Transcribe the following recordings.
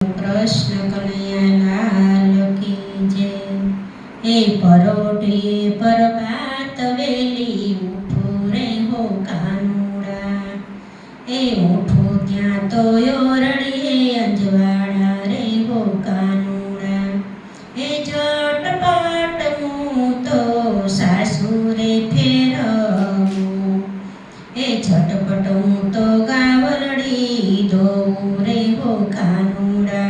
કૃષ્ણ કનૈયાલાલ કી જય। એ પરોઢીએ પ્રભાત વેલી ઉઠો રે હો કાનુડા। એ ઉઠો ત્યાં તો ઓરડીએ અંજવાળા રે હો કાનુડા। એ ઝટપટ હું તો સાસુરે ફેરવું। એ ઝટપટ હું તો ગાવરડી ધોઉં રે હો કાનુડા।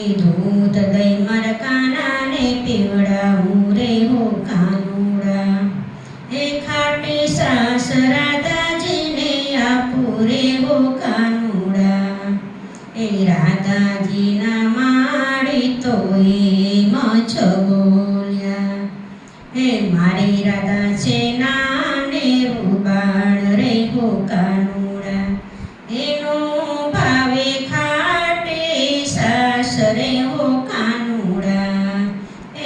એ દૂધ દઈ મારા કાનાને પીવડાવું રે હો કાનુડા। એ ખાટી સાસ રાધાજીને આપું રે હો કાનુડા। એ રાધાજીના માડી તો એમ જ બોલ્યા। એ મારી રાધા છે નાને રૂબાળ રે હો કાનુડા। એનું ભાવે ખાટે સાસ રે હો કાનુડા।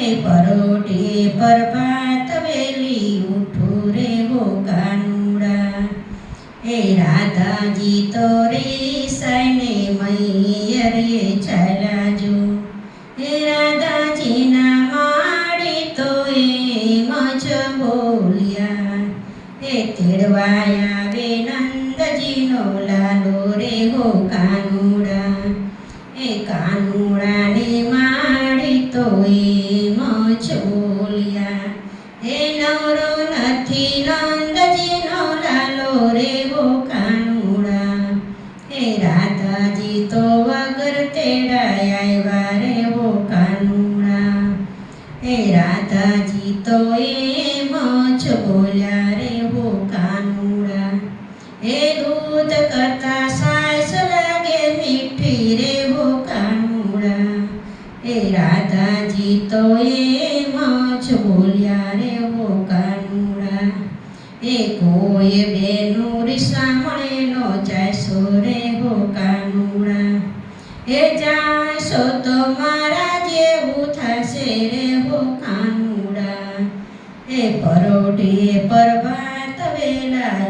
એ પરોઢીએ પ્રભાત વેલી ઉઠો રે હો કાનુડા। એ રાધાજી તો રીસાઈને મૈયરે ચાલ્યા જો। એ રાધાજીના માડી તો એમ જ બોલ્યા। એ તેડવા આવે નંદજીનો લાલો રે હો કાનુડા। એ કાનુડાની માડી તો એમ જ બોલ્યા। એ નવરો નથી નંદજીનો લાલો રે હો કાનુડા। એ રાધાજી તો વગર તેડાય આવ્યા રે હો કાનુડા। એ રાધાજી તો એમ જ બોલ્યા રે હો કાનુડા। એ દૂધ કરતા સાસ લાગે મીઠી રે હો કાનુડા। એ રાધાજી તો એમ જ બોલ્યા રે હો કાનુડા। એ કોઈ બેનું રીસામણે નો જાયસો રે હો કાનુડા। એ જાયસો તો મારા જેવું થશે રે હો કાનુડા। એ પરોઢીએ પ્રભાત વેલા